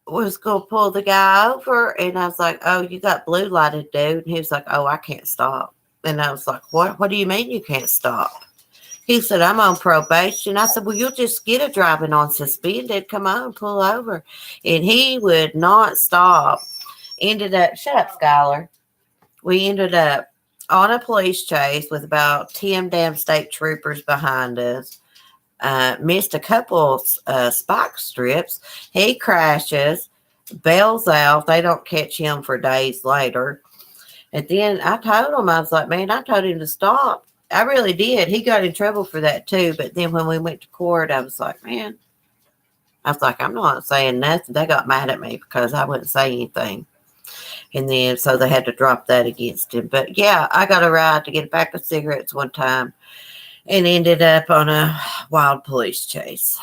was going to pull the guy over, and I was like, "Oh, you got blue lighted, dude." And he was like, "Oh, I can't stop." And I was like, "What? What do you mean you can't stop?" He said, "I'm on probation." I said, "Well, you'll just get a driving on suspended. Come on, pull over." And he would not stop. Ended up, shut up, Skylar. We ended up on a police chase with about 10 damn state troopers behind us. Missed a couple spike strips. He crashes, bails out. They don't catch him for days later. And then I told him, I was like, "Man, I told him to stop." I really did. He got in trouble for that too. But then when we went to court, I was like, "Man," I was like, "I'm not saying nothing." They got mad at me because I wouldn't say anything. And then so they had to drop that against him. But yeah, I got a ride to get a pack of cigarettes one time and ended up on a wild police chase.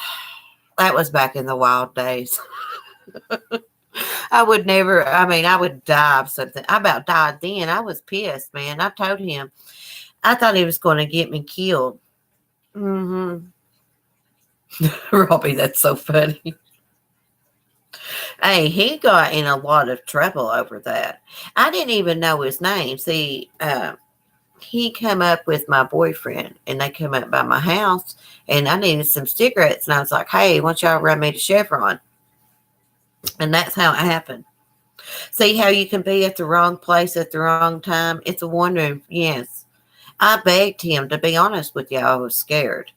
That was back in the wild days. I would never, I mean, I would die of something. I about died then. I was pissed, man. I told him, I thought he was going to get me killed. Mm-hmm. Robbie, that's so funny. Hey, he got in a lot of trouble over that. I didn't even know his name. See, he come up with my boyfriend, and they come up by my house, and I needed some cigarettes, and I was like, "Hey, why don't y'all run me to Chevron?" And that's how it happened. See how you can be at the wrong place at the wrong time? It's a wonder. Yes, I begged him to be honest with you. I was scared.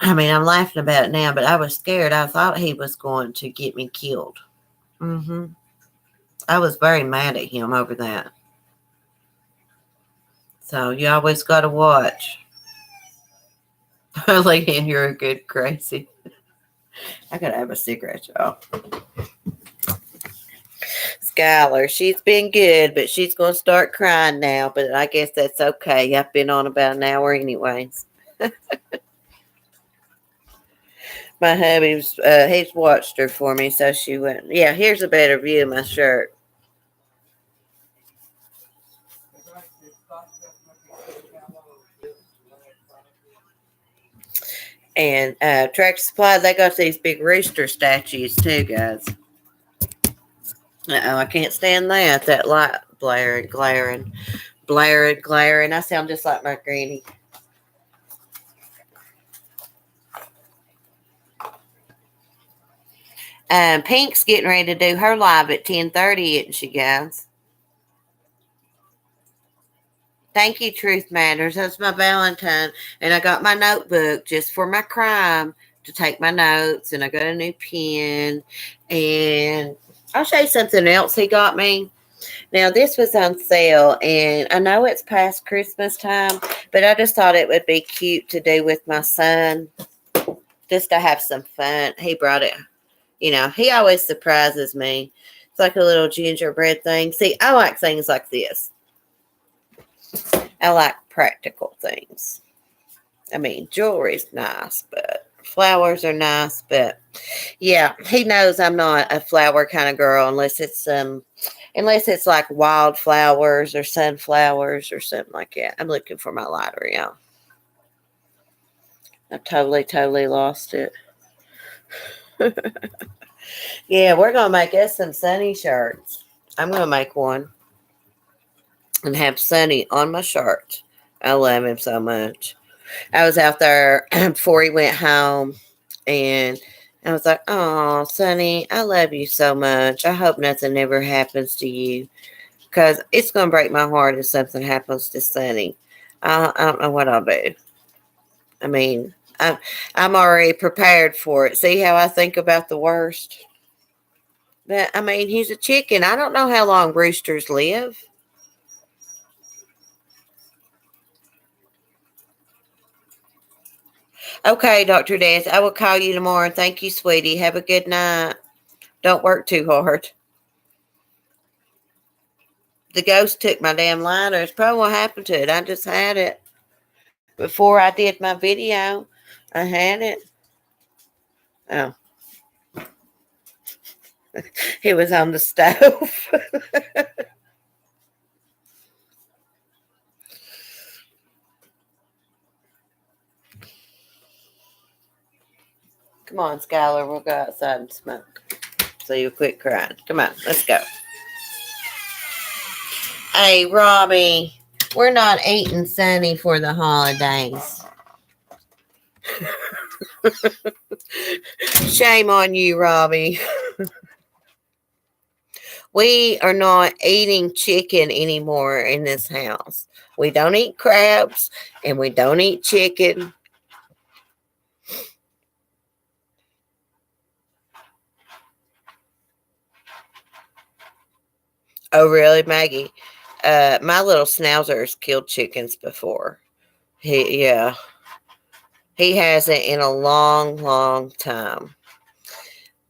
I mean, I'm laughing about it now, but I was scared. I thought he was going to get me killed. Hmm. I was very mad at him over that. So you always got to watch. Leanne, you're a good crazy. I gotta have a cigarette, y'all. Skylar, she's been good, but she's gonna start crying now. But I guess that's okay. I've been on about an hour anyways. My hubby's he's watched her for me, so she went. Yeah, here's a better view of my shirt. And Tractor Supply, they got these big rooster statues too, guys. I can't stand that. That light blaring, glaring, blaring, glaring. I sound just like my granny. Pink's getting ready to do her live at 10:30, isn't she, guys? Thank you, Truth Matters. That's my Valentine. And I got my notebook just for my crime to take my notes. And I got a new pen. And I'll show you something else he got me. Now, this was on sale. And I know it's past Christmas time, but I just thought it would be cute to do with my son just to have some fun. He brought it. You know, he always surprises me. It's like a little gingerbread thing. See, I like things like this. I like practical things. I mean, jewelry's nice, but flowers are nice. But yeah, he knows I'm not a flower kind of girl unless it's like wildflowers or sunflowers or something like that. I'm looking for my lighter, y'all. I totally lost it. Yeah, we're gonna make us some Sunny shirts. I'm gonna make one and have Sunny on my shirt. I love him so much. I was out there before he went home, and I was like, "Oh, Sonny, I love you so much. I hope nothing ever happens to you, because it's gonna break my heart if something happens to Sonny. I don't know what I'll do. I mean, I'm already prepared for it. See how I think about the worst? But I mean, he's a chicken. I don't know how long roosters live." Okay, Dr. Death, I will call you tomorrow. Thank you, sweetie. Have a good night. Don't work too hard. The ghost took my damn lighter. It's probably what happened to it. I just had it before I did my video. I had it. Oh, it was on the stove. Come on, Skylar. We'll go outside and smoke. So you quit crying. Come on, let's go. Hey, Robbie, we're not eating Sunny for the holidays. Shame on you, Robbie. We are not eating chicken anymore in this house. We don't eat crabs and we don't eat chicken. Oh, really, Maggie? My little schnauzer has killed chickens before. Yeah, he hasn't in a long time.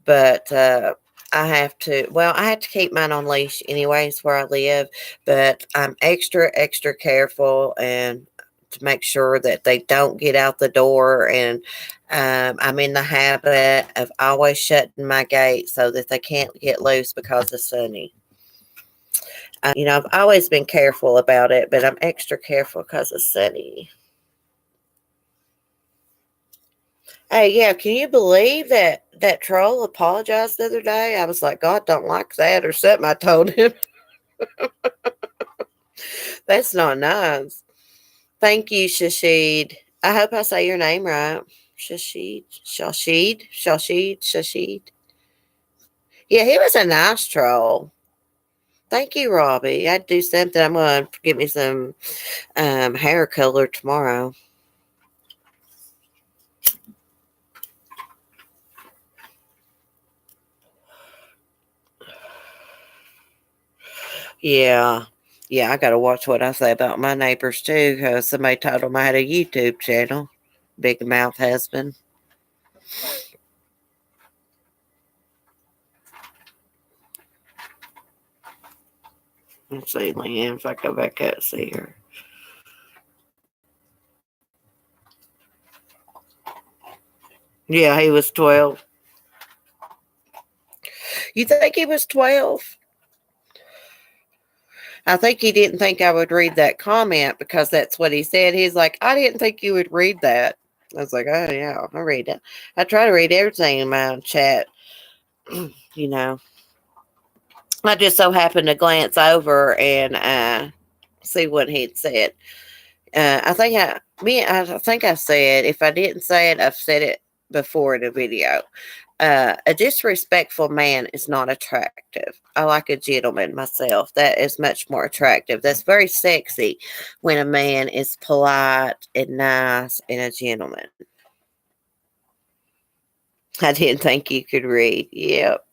But I have to keep mine on leash anyways where I live. But I'm extra careful and to make sure that they don't get out the door. And I'm in the habit of always shutting my gate so that they can't get loose because of Sunny. I've always been careful about it, but I'm extra careful because of Sunny. Hey, yeah, can you believe that that troll apologized the other day? I was like, God don't like that or something. I told him. That's not nice. Thank you, Shashid. I hope I say your name right. Shashid. Yeah, he was a nice troll. Thank you, Robbie. I'd do something. I'm gonna get me some hair color tomorrow. Yeah. Yeah, I gotta watch what I say about my neighbors too, because somebody told them I had a YouTube channel. Big mouth husband. Let's see, Leanne, if I go back up, see her. Yeah, he was 12. You think he was 12? I think he didn't think I would read that comment because that's what he said. He's like, I didn't think you would read that. I was like, oh, yeah, I read it. I try to read everything in my chat, you know. I just so happened to glance over and see what he'd said. I think I said, if I didn't say it, I've said it before in a video. A disrespectful man is not attractive. I like a gentleman myself. That is much more attractive. That's very sexy when a man is polite and nice and a gentleman. I didn't think you could read. Yep.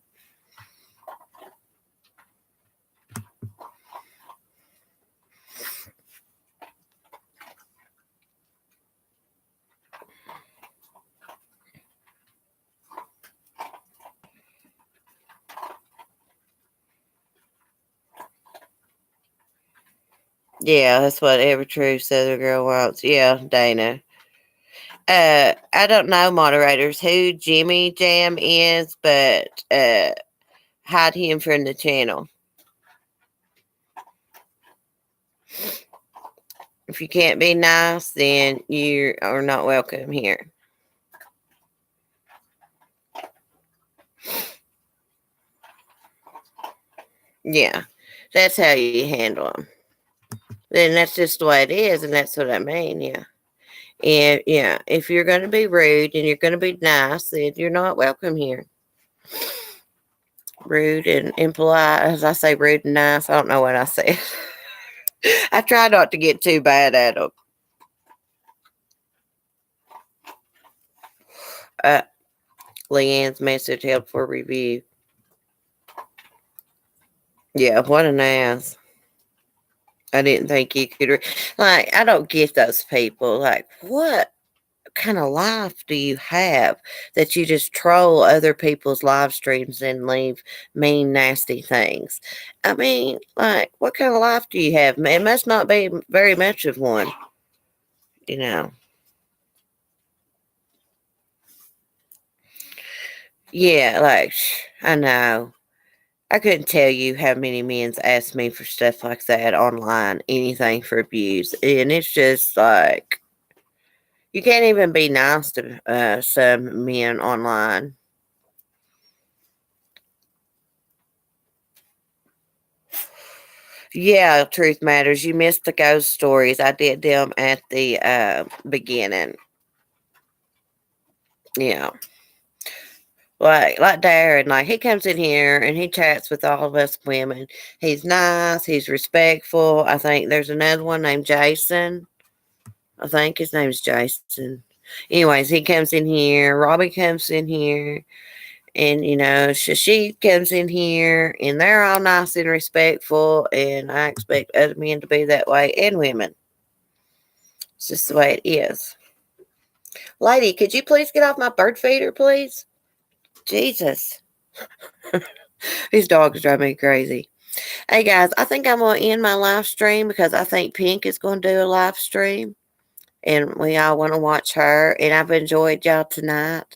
Yeah, that's what every true Southern girl wants. Yeah, Dana. I don't know, moderators, who Jimmy Jam is, but hide him from the channel. If you can't be nice, then you are not welcome here. Yeah, that's how you handle them. Then that's just the way it is, and that's what I mean. Yeah. And yeah, if you're going to be rude and you're going to be nice, then you're not welcome here. Rude and impolite, as I say, rude and nice. I don't know what I said. I try not to get too bad at them. Uh, Leanne's message held for review. Yeah, what an ass. I didn't think you could. Like, I don't get those people. Like, what kind of life do you have that you just troll other people's live streams and leave mean, nasty things? I mean, like, what kind of life do you have? It must not be very much of one, you know. Yeah, like, I know. I couldn't tell you how many men's asked me for stuff like that online, anything for abuse. And it's just like, you can't even be nice to some men online. Yeah, truth matters. You missed the ghost stories. I did them at the beginning. Yeah. Like Darren, like he comes in here and he chats with all of us women. He's nice, he's respectful. I think there's another one named Jason. I think his name's Jason. Anyways, he comes in here, Robbie comes in here, and you know, she comes in here and they're all nice and respectful, and I expect other men to be that way and women. It's just the way it is. Lady, could you please get off my bird feeder, please? Jesus. These dogs drive me crazy. Hey guys, I think I'm going to end my live stream because I think Pink is going to do a live stream and we all want to watch her. And I've enjoyed y'all tonight.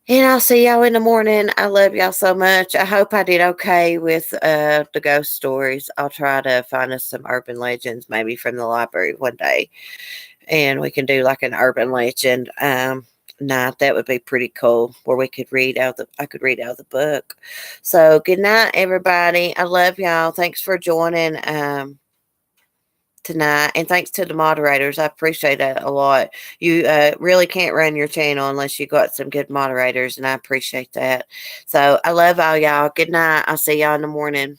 And I'll see y'all in the morning. I love y'all so much. I hope I did okay with the ghost stories. I'll try to find us some urban legends maybe from the library one day. And we can do like an urban legend. night. That would be pretty cool where we could read out the I could read out the book. So good night everybody. I love y'all. Thanks for joining tonight, and thanks to the moderators. I appreciate that a lot. You really can't run your channel unless you got some good moderators, and I appreciate that. So I love all y'all. Good night. I'll see y'all in the morning.